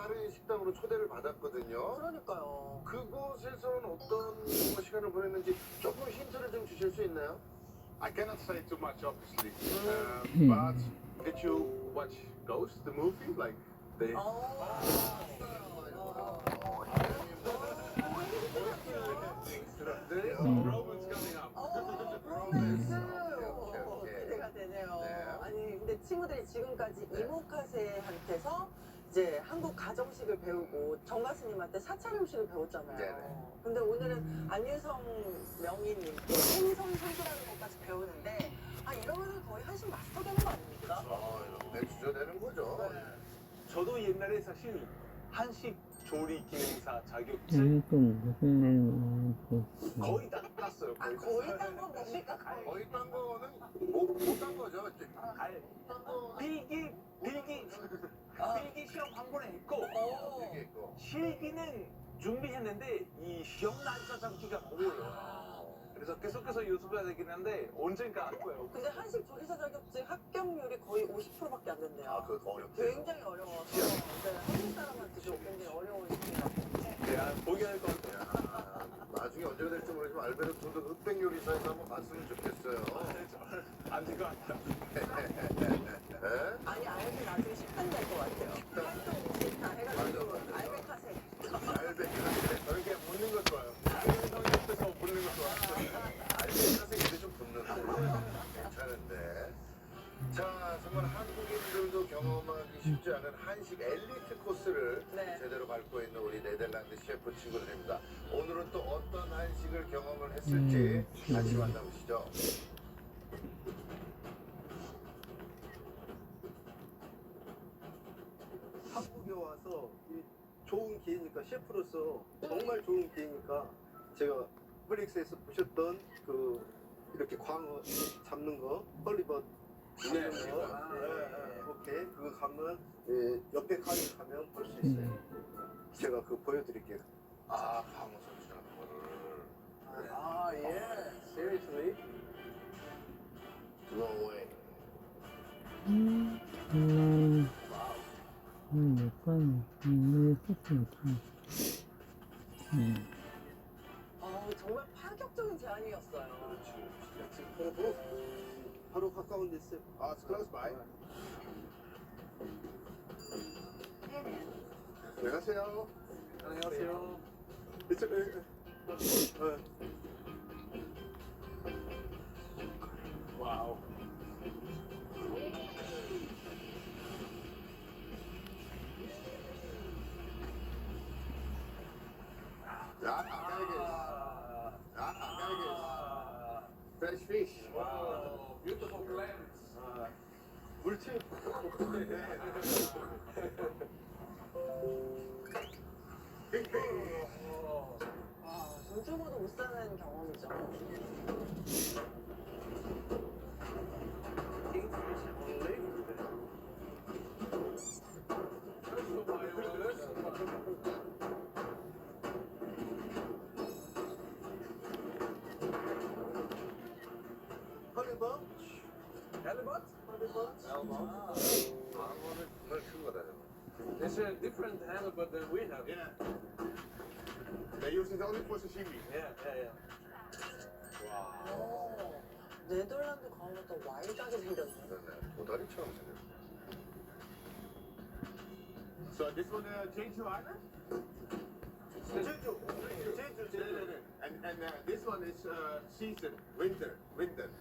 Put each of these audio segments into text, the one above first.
다른 식당으로 초대를 받았거든요. 그러니까요. 그곳에서는 어떤 시간을 보냈는지 조금 힌트를 좀 주실 수 있나요? I cannot say too much, obviously. But did you watch Ghost, the movie? Like they. There is some romance coming up. 브로맨스. 오케이. 기대가 되네요. 네. 아니 근데 친구들이 지금까지 이모카세한테서 이제 한국 가정식을 배우고 정가스님한테 사찰 음식을 배웠잖아요. 네네. 근데 오늘은 안유성 명인님께 생선 선수라는 것까지 배우는데 아 이러면 거의 한식 마스터 되는 거 아닙니까? 매주저 되는 거죠. 네. 저도 옛날에 사실 한식 조리 기능사 자격증 거의 다 땄어요. 아 거의 딴건 뭡니까? 거의. 거의 딴 거는 못딴 거죠. 아니, 필기 시험 한 번에 했고 이게 있고. 실기는 준비했는데 이 시험 날짜 잡기가 어려워요. 그래서 계속해서 연습해야 되긴 한데 언젠가 할 거예요. 근데 한식 조리사 자격증 합격률이 거의 50%밖에 안 된대요. 아, 그거 어렵대요. 굉장히 어려워서 네, 한국 사람한테도 굉장히 어려운 식이라고. 네, 포기할 것 같아요. 나중에 언제가 될지 모르지만 알베르토도 흑백 요리사에서 한번 봤으면 좋겠어요. 안될 것 같아요. 네? 아니 알면 나중에 식단 될 것 같아요. 활동 음식 다 해가지고 알베카세. 알베르토. 저는 그냥 묻는 거 좋아요. 성형 옆에서 묻는 거 좋아요. 알베르토 이제 좀 붙는데. 괜찮은데. 자, 정말 한국인들도 경험하기 쉽지 않은 한식 엘리트 코스를 네. 제대로 밟고 있는 우리 네덜란드 셰프 친구들입니다. 오늘은 또 어떤 한식을 경험을 했을지 같이 만나보시죠. 한국에 와서 이 좋은 기회니까 셰프로서 정말 좋은 기회니까 제가 넷플릭스에서 보셨던 그 이렇게 광어 잡는 거 헐리벗 잡는 거 오케이 그거 가면 옆에 가면 볼 수 있어요. 제가 그거 보여드릴게요. 아, 방어 선수라는 거를. 아 예, seriously? No way. 정말 파격적인 제안이었어요. 바로 가까운 데 있어요. 아, it's close by. 안녕하세요. 안녕하세요. 이쪽에 와우. 야, 아까에게. Fresh fish. 와우. Beautiful plants. 물체. 돈 주고도 못 사는 경험이죠. 헐리벗? Halibut? 방어는 정말 큰 거다. It's a different halibut than we have. Yeah. They use it only for sashimi. Yeah. 네덜란드 광어가 더 와일드하게 생겼네. 도다리처럼 생겼어. So this one, Jeju Island? 제주. And this one is season, winter.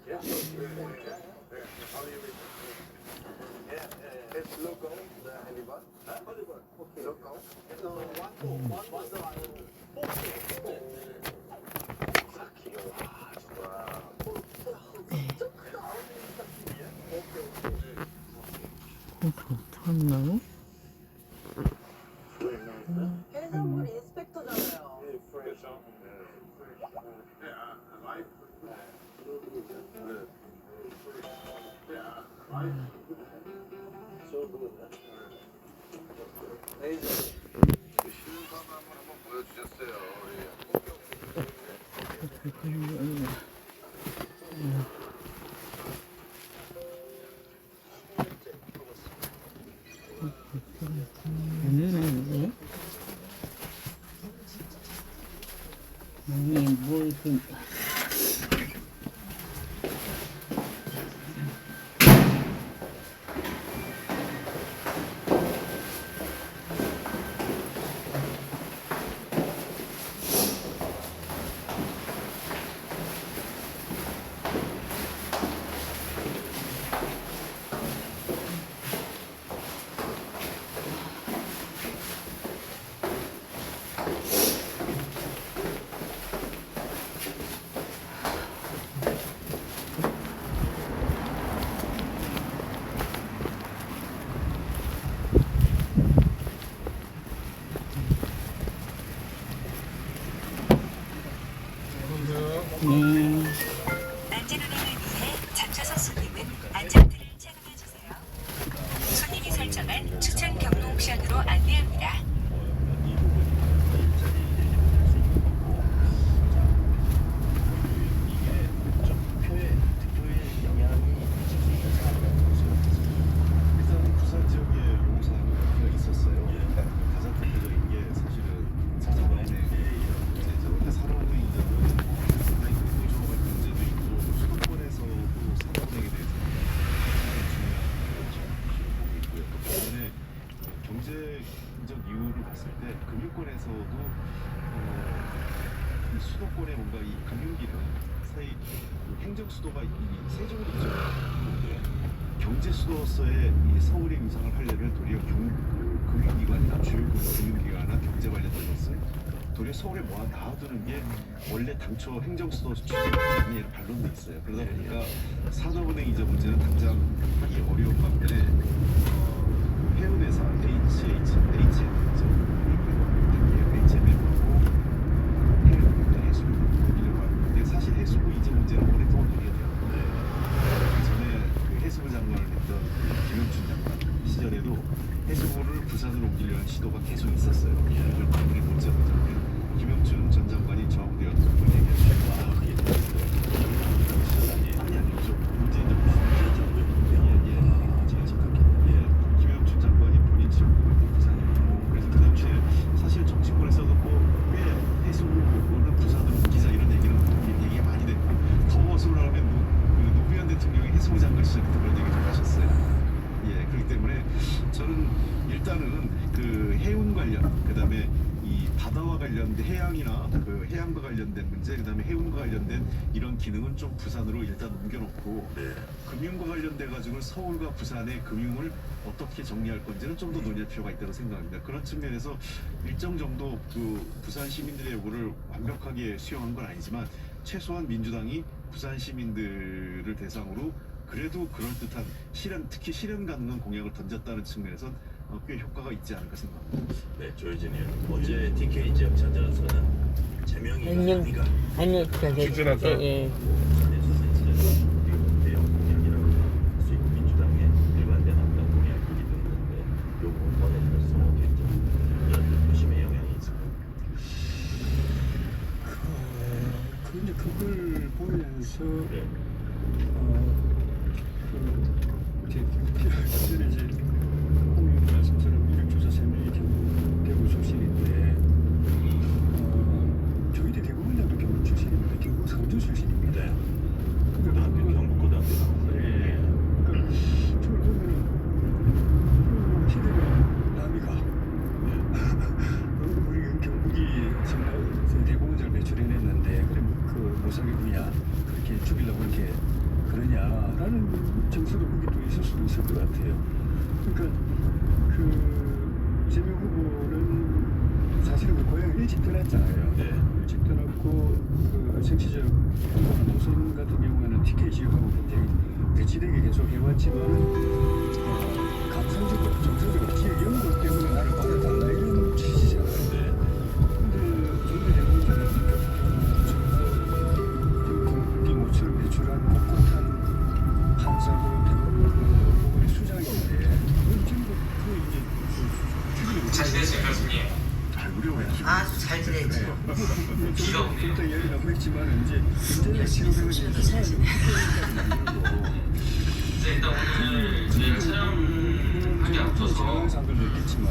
Yeah. Only winter. Yeah. It's local, the halibut. 헐리벗. 오케이. Local. 참나무? 해산물 인스펙터잖아요. 그렇죠. Yeah, live. Yeah, live. 신선함을 한번 보여주셨어요. 얘네는 아니 뭘 그. 안전운행을 위해 잡차선 손님은 안전띠를 착용해주세요. 손님이 설정한 추천 경로 옵션으로 안내합니다. 일단 부산 지역에 용사가 있었어요. 가장 대표적인 게 사실은 사자운행. 이제 저렇게 사자운행 이전은 구조할 문제도 있고 수도권에서도 사자운행에 대해서 굉장히 중요한 이슈를 보고 있고요. 또 반면에 경제적 이유를 봤을 때 금융권에서도 이 수도권에 뭔가 이 금융기는 사이 그 행정 수도가 이 세종으로 이전하고 경제 수도로서의 이 서울의 위상을 하려면 도리어 금융기관이나 주요 금융기관이나 경제 관련된 것을 도리어 서울에 모아 놔두는 게 원래 당초 행정 수도 취지가 아니라는 반론도 있어요. 그러다 보니까 산업은행 이자 문제는 당장 하기 어려운 반면에 해운회사 해수부 거기를 왔는데 사실 해수부 이자 문제는 오랫동안 논의가 되었는데 전에 그 해수부 장관을 했던 김영춘 장관 시절에도 해수부를 부산으로 옮기려는 시도가 계속 있었어요. 그걸 마무리 못 잡았잖아요. 김영춘 전 장관이 저하고 대화 듣고 얘기했어요. 아니 저 문재인 김영춘 장관이 본인 지역구가 부산이고 그래서 그 당시에 사실 정치권에서도 뭐왜 해수부를 부산으로 옮기자 이런 얘기가 많이 됐고 더워서 그러면 그 노무현 대통령이 해수부 장관 시절부터 그런 얘기 좀 하셨어요. 예, 그렇기 때문에 저는 일단은 그 해운 관련, 그다음에 이 바다와 관련된 해양이나 그 해양과 관련된 문제, 그다음에 해운과 관련된 이런 기능은 좀 부산으로 일단 옮겨놓고 금융과 관련돼 가지고 서울과 부산의 금융을 어떻게 정리할 건지는 좀 더 논의할 필요가 있다고 생각합니다. 그런 측면에서 일정 정도 그 부산 시민들의 요구를 완벽하게 수용한 건 아니지만 최소한 민주당이 부산 시민들을 대상으로 그래도 그럴듯한 특히 실현 가능한 공약을 던졌다는 측면에선 꽤 효과가 있지 않을까 생각합니다. 네, 조혜진이요. 어제 TK 지역 찾아가서는 재명이가 아니가 아니 부산에서 인치자는 그리고 대형 공약이라고 할 수 있고 민주당의 일관된 어떤 공약이기도 했는데 요거 꺼내면서 이런 표심의 영향이 있을까요? 근데 그걸 보면서 네. 전에 이제 홍님 말씀처럼 이력조사 설명이 경북 출신인데 저희들 대부분도 경북 출신입니다. 경북 상주 출신입니다. 네. 고등학교 경북고등학교 나왔어요. 네. 그러니까 저걸 보면은 시대가 남이가 우리 경북이 정말 대공원을 배출해냈는데 그럼 그 노사기 분야 그렇게 죽이려고 이렇게 그러냐라는 정서도 거기 또 있을 수도 있을 것 같아요. 그러니까 그 이재명 후보는 사실은 그 고향을 일찍 떠났잖아요. 네. 일찍 떠났고 그 정치적 행보나 노선 같은 경우에는 TK 지역하고 굉장히 배치되게 계속 해왔지만 감성적으로 정서적으로 지역 연구 때문에 나를 받아달라 이런 취지잖아요. 네. 근데 저희 대부분은 경북이 모처럼 배출한 꼿꼿한 판사고 대부분 수장인데 그건 전부 그 이제 잘 지내세요, 교수님? 아주 잘 지내지. 비가 오네요. 좀 이야기 나고 했지만 이제 굉장히 치료되고 잘 지내. 네, 일단 오늘 저희가 촬영하기 앞서서 상들도 있겠지만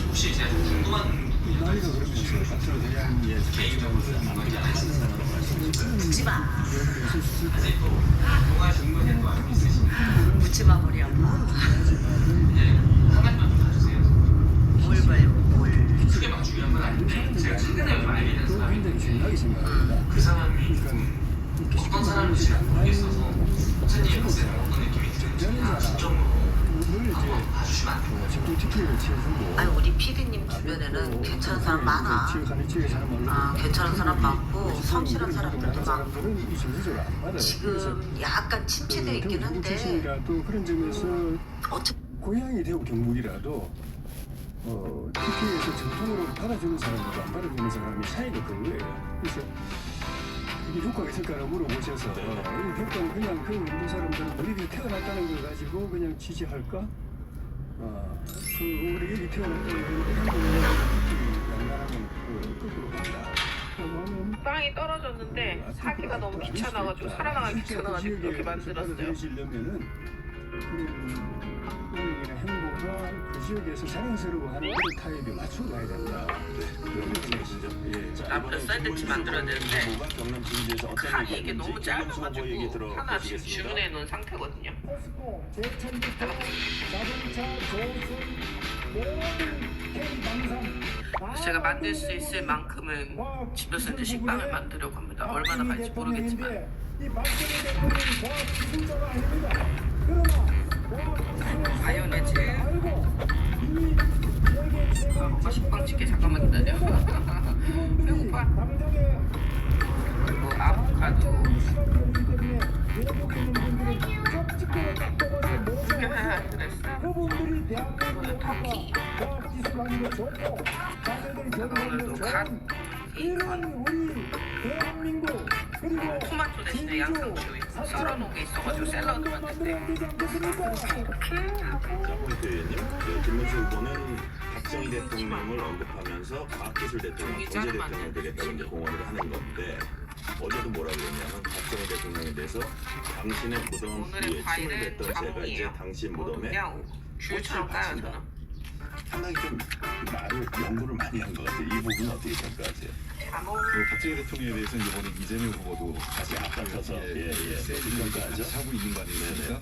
혹시 제가 좀 궁금한 부분이 나이가 그러면서 박수로 고양이의 개인적인 남들이 안 맞는 사람으로 말씀하시고 묻지마. 아직도 동화 중간에도 알고 있으시면 묻지마 머리 아파. 화면만 좀 봐주세요. 뭘 봐요? 뭘? 크게 막 중요한 건 아닌데 제가 최근에 얼마 알게 된 사람이 굉장히 중요하게 생각합니다. 그 사람이 어떤 사람인지 잘 모르겠어서 선생님 요새 어떤 느낌이 드는지 중점으로 한번 봐주시면 안 돼요? 정도 TK를 취해주고 아니 우리 PD님 주변에는 괜찮은 사람 많아. 괜찮은 사람 많고 성실한 사람들도 많고 지금 약간 침체돼 있긴 한데 또 그런 점에서 어차피 고향이 대구 경북이라도 TK에서 정통으로 받아주는 사람과 안 받아주는 사람이 차이가 그거예요. 그래서 이게 효과가 있을까라고 물어보셔서 이 효과는 그냥 그 운동 사람들은 우리 태어났다는 걸 가지고 그냥 지지할까? 우리 여기 태어났다는 걸 양나라는 거꾸로 간다. 빵이 떨어졌는데 사기가 너무 귀찮아가지고 살아나가기 귀찮아가지고 그렇게 만들었어요. 되시려면은 운영이나 행보가 그 지역에서 자랑스러워하는 그런 타입에 맞춰 가야 된다. 그런 말씀이시죠? 예. 나보다 샌드위치 만들어야 되는데 경남 진주에서 어떤 칸이 이게 얘기하는지 너무 김영수 얘기 짧아가지고 하나 지금 주문해 놓은 상태거든요. 그래서 제가 만들 수 있을 만큼은 집에서 이제 식빵을 만들려고 합니다. 얼마나 갈지 모르겠지만. 마요네즈. 식빵 집게 잠깐만 기다려. 배고파. 그리고 아보카도. 이거는 터키. 오늘도 갓 베이컨. 토마토 대신에 양상추 썰어놓은 게 있어가지고 샐러드 만든대. 이렇게 하고. 자, 포인트 의원님, 김문수 후보는 박정희 대통령을 언급하면서 과학기술 대통령, 경제 대통령 되겠다고 이제 공언을 하는 건데 어제도 뭐라고 그랬냐면 박정희 대통령에 대해서 당신의 무덤 위에 침을 과일은 뱉던 제가 이제 자몽이에요. 당신 모두 무덤에 그냥 귤처럼 까요 저는. 상당히 좀 말을 연구를 많이 한 것 같아요. 이 부분은 어떻게 평가하세요? 자몽. 박정희 대통령에 대해서 이번에 이재명 후보도 같이 앞다퉈서 세일을 같이 하고 있는 거 아니겠습니까?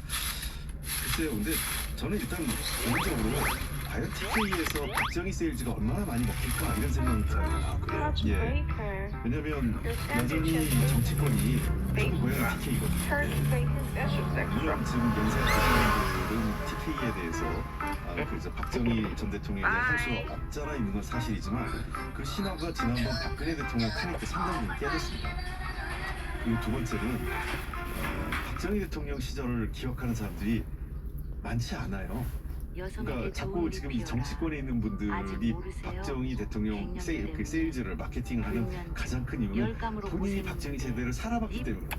글쎄요, 근데 저는 일단 개인적으로 과연 TK에서 박정희 세일즈가 얼마나 많이 먹힐까 이런 생각이 들어요. 그래요? 예. 왜냐면 여전히 정치권이 저도 고향이 TK거든요. 물론 지금 연세 드시는 분들은 TK에 대해서 그래서 박정희 전 대통령이 할 수 없잖아 있는 건 사실이지만 그 신화가 지난번 박근혜 대통령 탄핵 때 상당히 깨졌습니다. 그리고 두 번째는 박정희 대통령 시절을 기억하는 사람들이 많지 않아요. 그러니까 자꾸 지금 이 정치권에 있는 분들이 박정희 대통령 그 세일즈를 마케팅을 하는 가장 큰 이유는 본인이 박정희 세대를 살아봤기 때문입니다.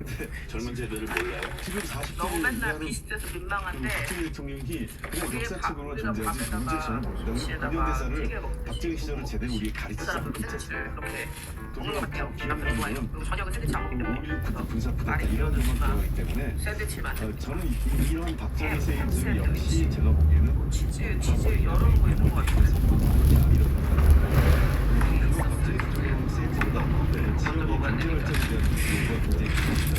근데 젊은 세대를 몰라요. 지금 40대 너무 맨날 비슷해서 민망한데 박정희 대통령이 그냥 우리의 역사책으로만 우리가 존재하지 문제 전혀 모른다. 밥에다가 근현대사를 박정희 시절을 제대로 우리에 가르치지 않고 있잖아요. 이렇게 또 먹는 것 같아요. 남편 좋아해요. 그리고 그리고 저녁은 샌드위치 안 먹기 때문에 5.16 군사프다 말이 이런 것만 길어졌지만 들어가기 때문에 샌드위치만. 저는 이런 박정희 세일즈 역시 제가 보기에는 치즈 여러 거 있는 것 같아요. 그거 박정희 대통령 세일즈보다 지역의 경제 발전에 대한 요구가 굉장히 큽니다.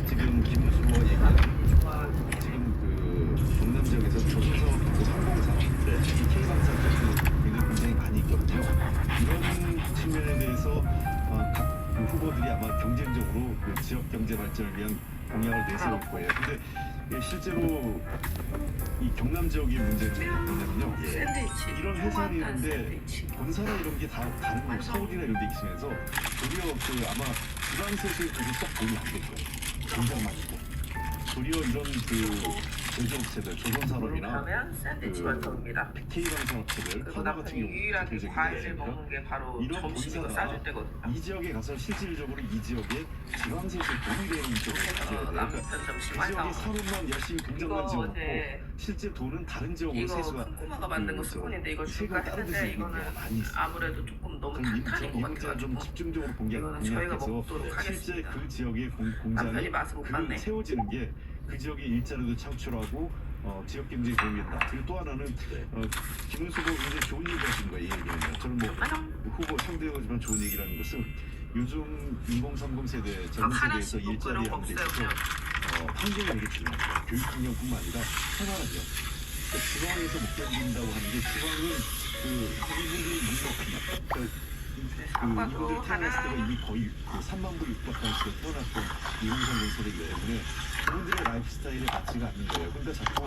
지금 김문수 후보가 얘기한 지금 그 경남 지역에서 조선사업 그리고 항공사업, 이 K방산 같은 일이 굉장히 많이 있거든요. 이런 측면에 대해서 각 후보들이 아마 경쟁적으로 그 지역 경제 발전을 위한 공약을 내세울 거예요. 근데 실제로 이 경남 지역의 문제는 뭐냐면요. 샌드위치. 이런 회사를 있는데 본사나 이런 게 다 다른 거 서울이나 이런 데 있으면서 도리어 그 아마 지방세수에 그게 썩 돈이 안 될 거예요. 굉장히 많고 도리어 이런 그 제조업체들 조선산업이나 그러면 샌드위치 완성입니다. K방산업체들 그리고 하나 같은 남편이 경우 유일하게 대표적인 과일을 데니까 먹는 게 바로 이런 점심 이거 본사가 싸줄 때거든요. 이 지역에 가서 실질적으로 이 지역에 지방세수에 돈이 되는 쪽으로 가져야 돼요. 남편 그러니까 점심 이 완성. 지역에 산업만 열심히 공장만 이거 지어놓고 어제 실제 돈은 다른 지역으로 이거 세수가 큰 꼬마가 만든 거 스푼인데 이걸 줄까 세금 다른 데서 했는데 있는 이거는 경우가 많이 있어요. 아무래도 조금 너무 그럼 탄탄인 것 이 문제는 좀 같아가지고 집중적으로 이거는 저희가 공략해서 먹도록 실제 하겠습니다. 그 지역의 공장이 남편이 맛을 못 봤네. 세워지는 게 그 지역의 일자리도 창출하고 지역 경제에 도움이 된다. 그리고 또 하나는 김은수 후보 굉장히 좋은 얘기 하시는 거예요. 이 얘기는 저는 뭐 후보 상대하지만 좋은 얘기라는 것은 요즘 2030 세대 젊은 세대에서 일자리 하는 데 있어서 환경을 되게 중요합니다. 교육 환경뿐만 아니라 생활하죠. 지방에서 못 견딘다고 하는데 지방은 이분들이 그 이분들 태어났을 때가 이미 거의 3만 불 육박한 시대 태어났던 2030 세대이기 때문에 그분들의 라이프 스타일에 맞지가 않는 거예요. 그러니까 자꾸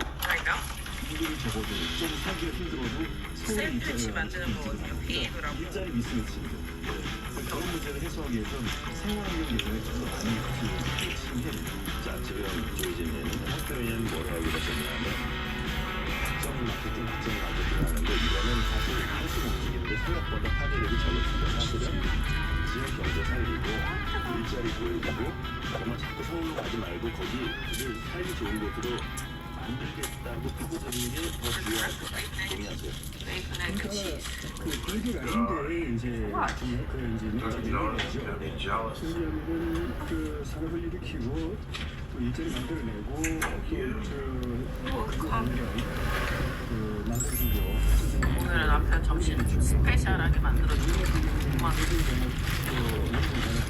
이분들이 적어도 좀 살기가 힘들어도 서울에 일자리를 만드는 거거든요. 일자리 미스매치죠. 그런 문제를 해소하기 위해서는 생활환경 개선에 좀 더 많이 치중해야 됩니다. 자, 지금 조이진님은 학교에는 뭐라고 하셨냐면 확정 마케팅, 확정 마케팅 하는데 이거는 사실 한식 음식인데 생각보다 파괴력이 적었습니다. 사실은 지역 경제 살리고 일자리 보여주고 정말 자꾸 서울로 가지 말고 거기를 살기 좋은 곳으로 만들겠다고 표고적인 게 더 중요할 거다. 동의하세요? 그 얘기가 아닌데 이제 문제가 되는 거죠. 왜냐하면 그 산업을 일으키고 또 일자리 만들어내고 그거 만들어주고 오늘은 남편 점심 스페셜하게 만들어주고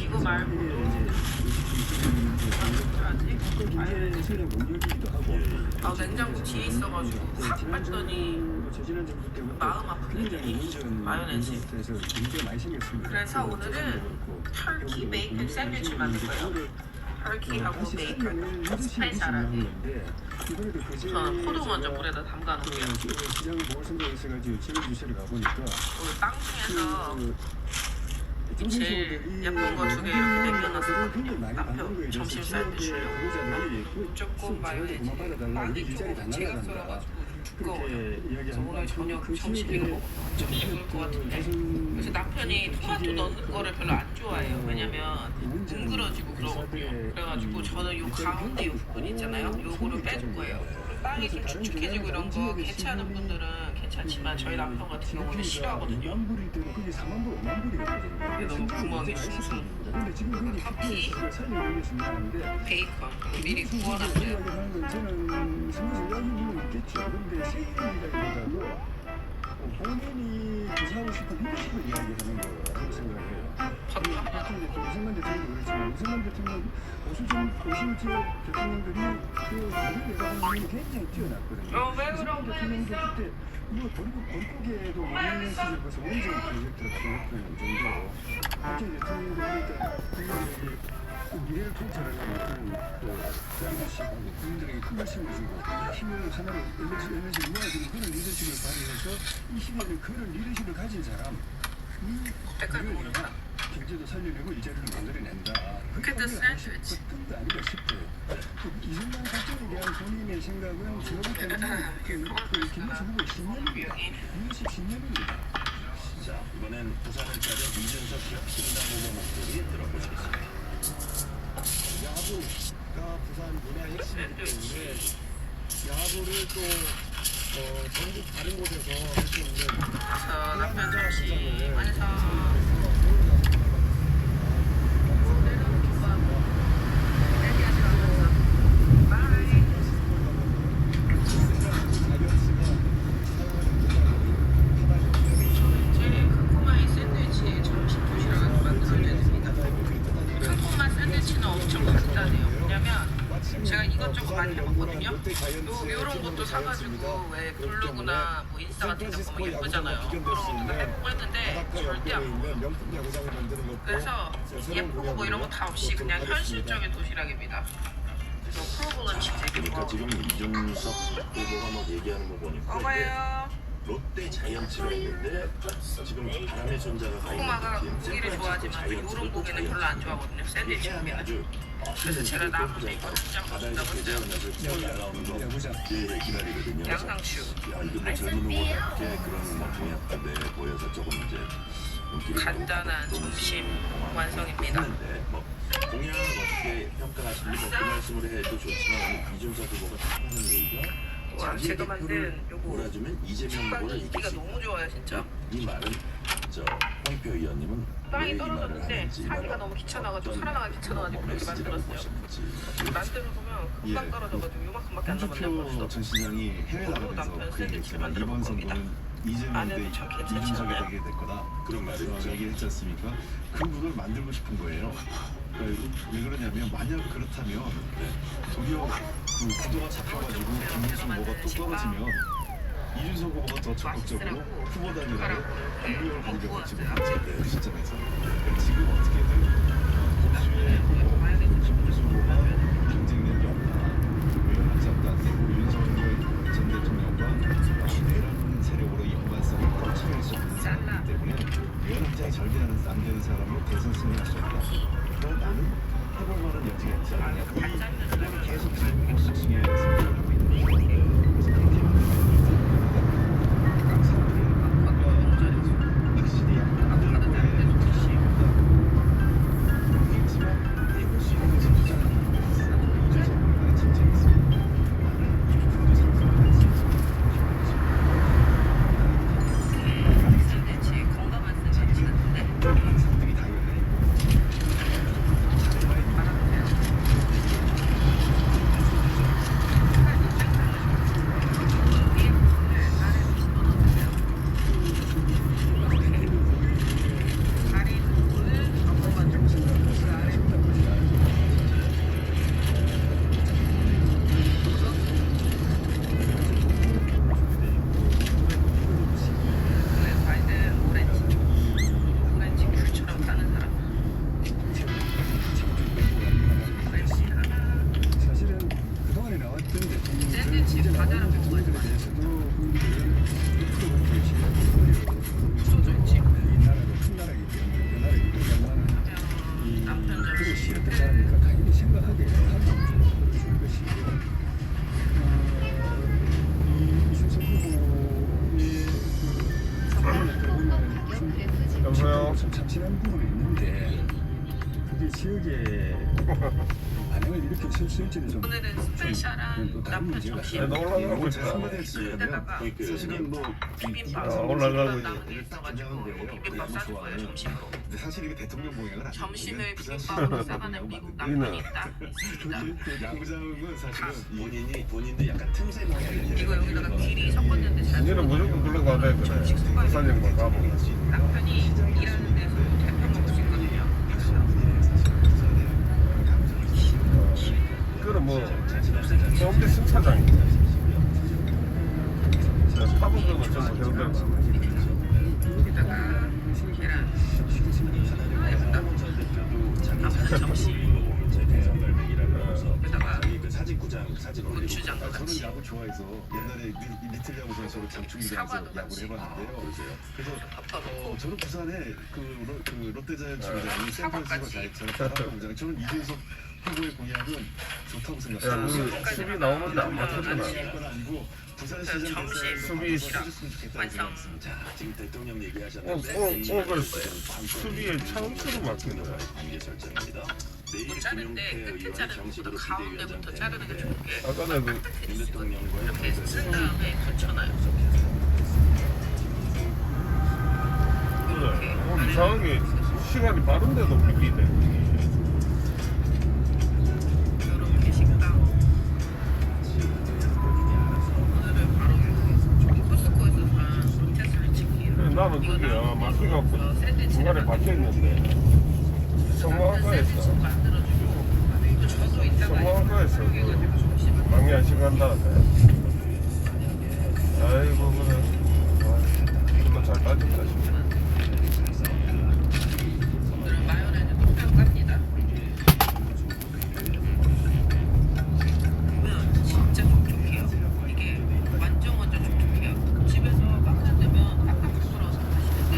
이거 말고 냉장고 뒤에 있어가지고 확 뺐더니 마음 아프게 마요네즈. 그래서 오늘은 터키 베이컨 샌드위치 만들 거예요. 터키하고 베이컨 스페셜하게. 저는 포도 먼저 물에다 담가 놓을게요. 오늘 빵 중에서 제일 예쁜 거 2개 이렇게 남겨놨었거든요. 남편 점심 쌀때 주려고. 조금 마요네즈 많이 좀 제가 썰어가지고 두꺼워요. 그래서 오늘 저녁 점심 이거 먹으면 좀 예쁠 것 같은데. 그래서 남편이 토마토 넣는 거를 별로 안 좋아해요. 왜냐면 뭉그러지고 그러거든요. 그래가지고 저는 요 가운데 요 부분 있잖아요. 요거를 빼줄 거예요. 빵이 좀 축축해지고 이런 거 괜찮은 분들은 괜찮지만 저희 남편 같은 경우는 싫어하거든요. 이게 너무 구멍이 숭숭. 커피, 베이컨 미리 구워놨어요. 본인이 구사하고 싶은 리더십을 이야기하는 거라고 생각해요. 이승만 대통령도 그렇지만 이승만 대통령 오신 지역 대통령들이 그 우리 내각은 굉장히 뛰어났거든요. 왜 그런 거야, 대통령도 그때 뭐 본국에도 모르는 시절 벌써 원정 프로젝트를 진행했던 정도로 박정희 대통령도 그러니까 국민들에게 그 미래를 통찰하는 리더십하고 국민들에게 큰 말씀을 주고 힘을 하나로 에너지를 모아주는 그런 리더십을 발휘해서 이 시대에는 그런 리더십을 가진 사람이 경제도 살려내고 일자리를 만들어낸다. 그게 샌드위치. 보통도 아닌가 싶어요. 이승만 사건에 대한 본인의 생각은 제가 볼 때는 김문수 후보의 신념입니다. 리더십 신념입니다. 자, 이번엔 부산을 찾은 이준석 혁신당 후보 목소리 들어보시겠습니다. 야구가 부산 문화의 핵심이기 때문에 야구를 또 전국 다른 곳에서 할 수 있는 저 남편 점심 완성. 제가 이것저것 많이 해봤거든요. 이런 것도 사가지고 왜 블로그나 뭐 인스타 같은 데 보면 예쁘잖아요. 그런 것도 해보고 했는데 절대 안 보여요. 그래서 예쁘고 뭐 이런 거 다 없이 그냥 현실적인 도시락입니다. 그래서 프로보는 집 되게 그러니까 좋아하고. 지금 이준석 후보가 막 얘기하는 거 보니까 먹어요. 롯데 자이언츠가 있는데 지금 바람의 손자가 가 꼬마가 있는 고기를 좋아하지만 이런 고기는 별로 안 좋아하거든요. 샌드위치 하면 아주 그래서 제가 나한테 이거 진짜 맛있다고 했어요. 나오는 거 기다리거든요. 양상추. 야, 이거 뭐 젊은 후보답게 그런 뭐 동약감에 보여서 조금 이제 간단한 점심 완성입니다. 뭐 공약 어떻게 평가하시는지 그 말씀을 해도 좋지만 오늘 이준석 후보가 딱 하는 얘기가 제가 만든 요거 몰아주면 이재명 후보를 빵이 인기가 너무 좋아요 진짜. 이 말은 홍표 의원님은 빵이 떨어졌는데 사기가 너무 귀찮아가지고 살아나가기 귀찮아가지고 그렇게 만들었어요. 만들어 보면 금방 떨어져가지고 요만큼밖에 안 남았네. 홍준표 전 시장이 해외 나가면서 그 얘기했지만 이번 선거는 이재명 대 이준석이 되게 될 거다 그런 말을 얘기를 했지 않습니까? 그 룰을 만들고 싶은 거예요. 왜 그러냐면 만약 그렇다면 도리어 그 구도가 잡혀가지고 김문수 후보가 또 떨어지면 이준석 후보가 더 적극적으로 후보 단일화에 공격을 가려고 지금 하고 있는데 그 시점에서 지금 어떻게든 복수의 후보 김문수 후보가 경쟁력 외연하지 않다. 그리고 윤석열 전 대통령과 내란 세력으로 연관성을 떨쳐낼 수 없는 사람이기 때문에 외연합장이 절대하는 안 되는 사람으로 대선 승리할 수 없다. 그럼 나는 해볼 만한 여지가 있지 않냐. 이걸 계속 지금 복수승에 승리를 하고 있는 거예요. 그래서 그렇게 각 사람들이 확실히 만드는 거에 뜻이 없다. 모르겠지만 해볼 수 있는 것이 부자는 이준석 후보의 진정이 있습니다. 나는 이준석도 상승할 수 있습니다. 제 건강한 생각이 같은데. 상들이 다 열려 있고 사실은 그동안에 나왔던 대통령들 이제 나오는 대통령들에 대해서도 이 나라가 큰 나라이기 때문에 그 나라를 이끌 만한 이 그릇이 싫었던 사람이니까 당연히 생각하게 하고 줄 것이고 이 이준석 후보의 보면 좀 참신한 부분이 있는데 그게 지역에 반응을 이렇게 설지는 좀 오늘은 스페셜한 남편 점심. 한마디로 지으면 사실은 뭐 올라가고 있어가지고 비빔밥 싸줄 거예요 점심으로. 근데 사실 이게 대통령 공약은 아니에요. 점심에 비빔밥으로 싸가는 미국 남편이 딱 있습니다. 양부장은 사실은 본인도 약간 틈새 공약을 이거 여기다가 길이 섞었는데 잘 얘는 무조건 그런 거 하네 그래. 부산역만 가보고. 남편이 일하는 데서 대표 먹을 수 있거든요. 그거는 뭐 서울대 승차장이지. 파분금은 전부 배우들 여기다가 계란. 아 예쁘다. 아무튼 점심. 여기다가 고추장 같이. 저는 야구 좋아해서 옛날에 리틀 야구 선수로 장충기장에서 야구를 해봤는데요. 그래서 저는 부산에 그 롯데자이언츠 구장이 샌프란시스코 자이언츠 구장 저는 이준석 후보의 공약은 좋다고 생각합니다. 수비 나오는데 안 맞췄구나. 부산시장 수비 완성. 자 지금 대통령 얘기하셨는데 오늘 수비에 창수로 막힌 거야. 뭐 자른데 끝에 자르는 것보다 가운데부터 자르는 게 좋은 게 아까는 이렇게 쓴 다음에 붙여놔요. 그래. 이상하게 시간이 빠른데도 비비네. 이렇게 식당. 오늘은 바로 코스코에서 산 로테스를 치킨. 나는 저기야 막혀갖고 중간에 박혀있는데 성모학과에서 성모학과에서 방해 안 시간다는데 아이고 그래 정말 잘 빠졌다 진짜. 오늘은 마요네즈 통뼈 깝니다. 보면 진짜 촉촉해요. 이게 완전 촉촉해요. 집에서 막 만들면 깍깍 부풀어서 하시는데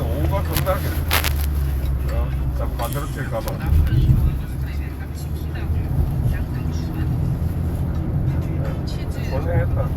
오후가 건강해. 자꾸 만들어질까봐. 고생했다.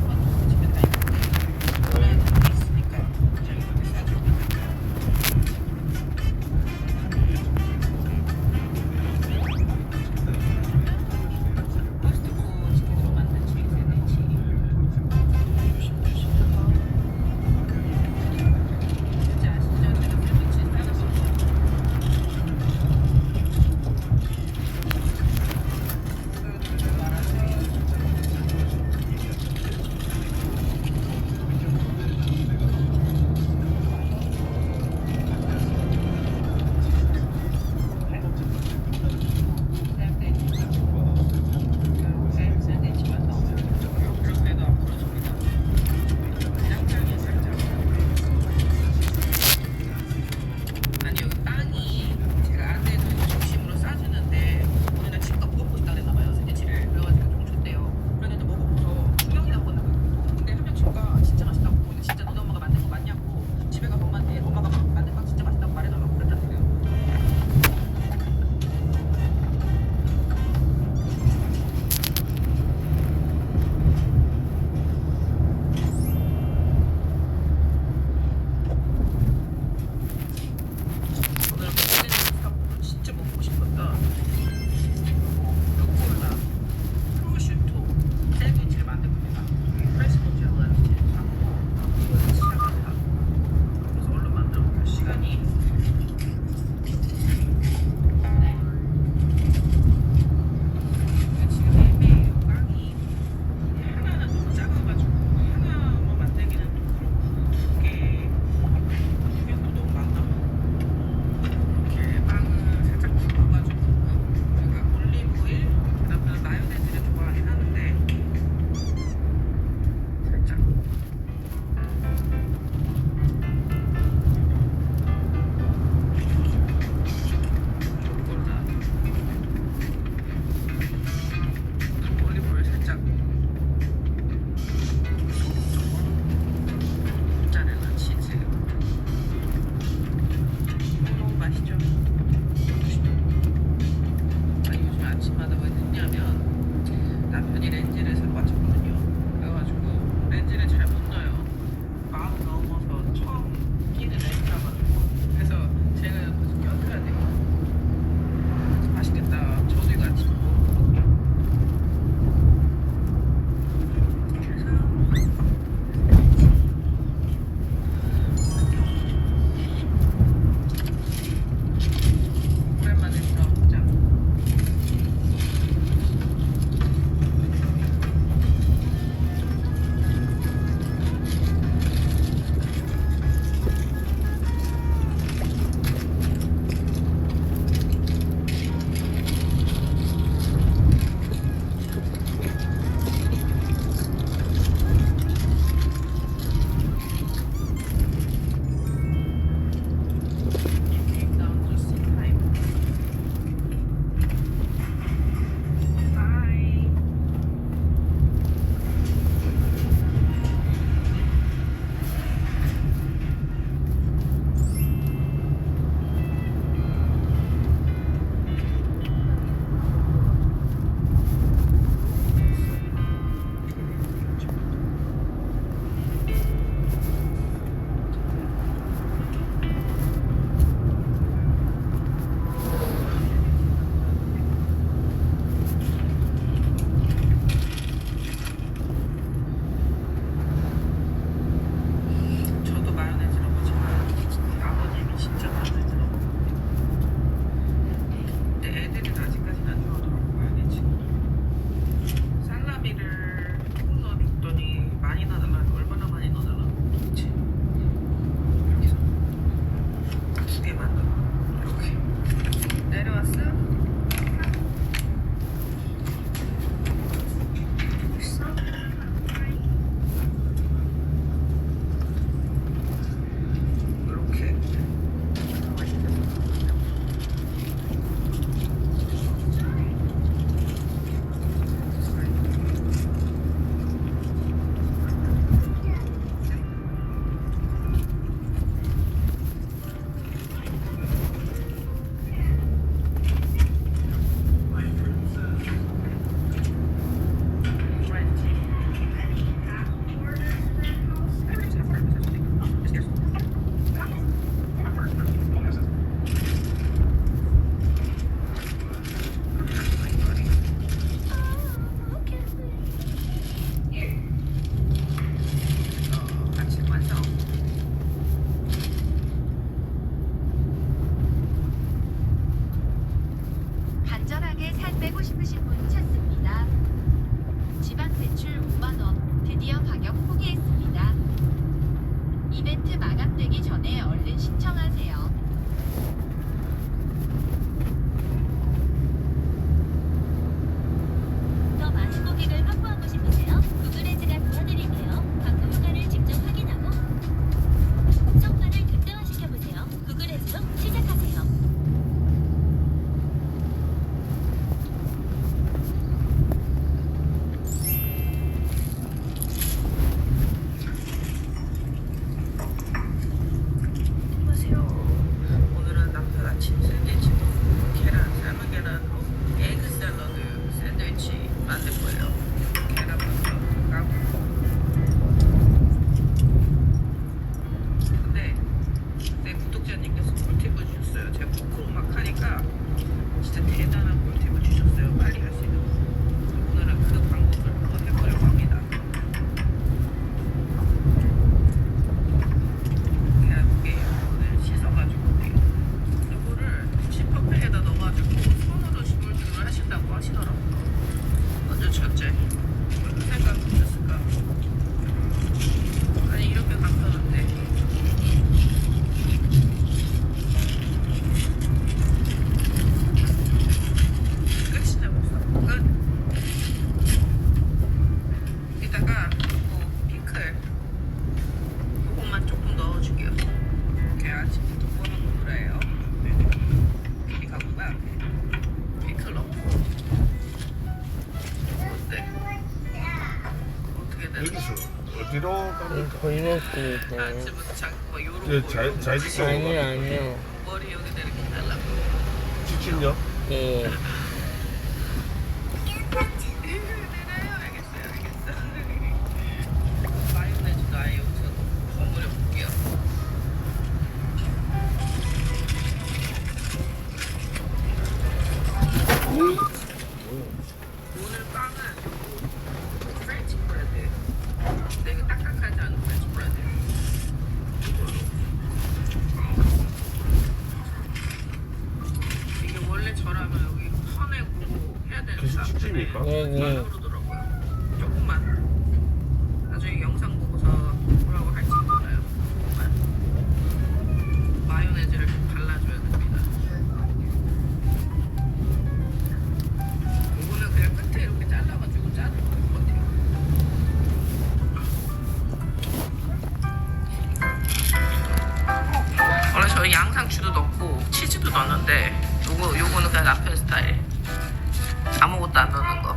뒤로 가면 골목길이세요? 아침부터 자꾸 막 요런 예, 거, 잘 지켜. 아니요. 머리 여기다 이렇게 달라고. 지친요? 예. 마요네즈도 아예 여기서 버무려 볼게요. 오늘 빵은 프렌치 브레드. 되게 딱딱하지 않은 프렌치 브레드. 이게 원래 저라면 여기 퍼내고 해야 되는 계속 직진입니까? 예. 그러더라고요. 조금만. 나중에 영상 보고서 뭐라고 할지 몰라요. 조금만. 마요네즈를 좀 발라줘야 됩니다. 이거는 그냥 끝에 이렇게 잘라가지고 자르면 될 것 같아요. 원래 저희 양상추도 넣고 치즈도 넣는데 요거는 그냥 남편 스타일. 아무것도 안 넣는 거.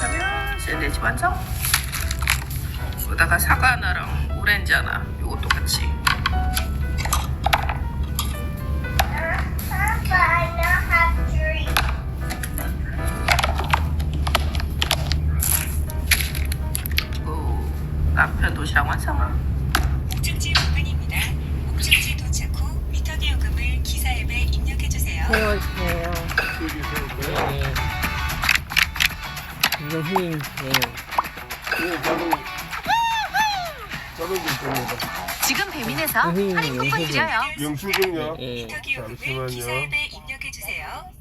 그러면 샌드위치 완성. 여기다가 사과 하나랑 오렌지 하나, 요것도 같이. 남편 도시락 완성. 목적지 부근입니다. 목적지 도착 후 미터기 요금을 기사 앱에 입력해주세요. 세워주세요. 예. 이거 휘인. 예, 자동 결정입니다. 지금 배민에서 할인 휘인 쿠폰 드려요. 영수증요? 예. 미터기 요금을 기사 잠시만요. 앱에 입력해주세요.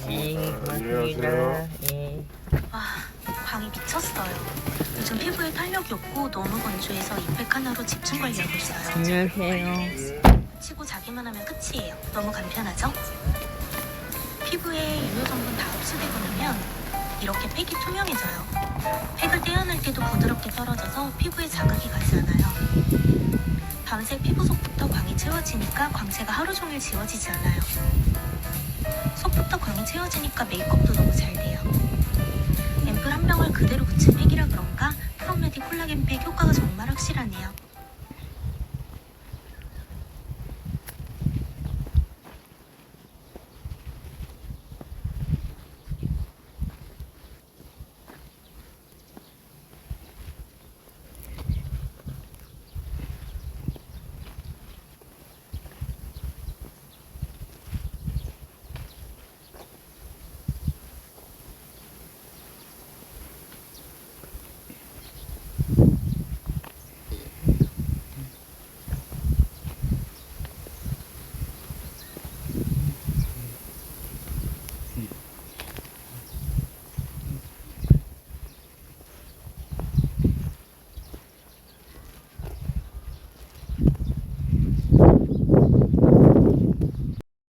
예. 안녕하세요. 예. 아, 광이 미쳤어요. 요즘 피부에 탄력이 없고 너무 건조해서 임팩 하나로 집중 관리하고 있어요. 안녕하세요. 치고 자기만 하면 끝이에요. 너무 간편하죠? 피부에 유효 성분 다 흡수되고 나면 이렇게 팩이 투명해져요. 팩을 떼어낼 때도 부드럽게 떨어져서 피부에 자극이 가지 않아요. 밤새 피부 속부터 광이 채워지니까 광채가 하루 종일 지워지지 않아요. 속부터 광이 채워지니까 메이크업도 너무 잘 돼요. 앰플 한 병을 그대로 붙인 팩이라 그런가 프롬메디 콜라겐 팩 효과가 정말 확실하네요.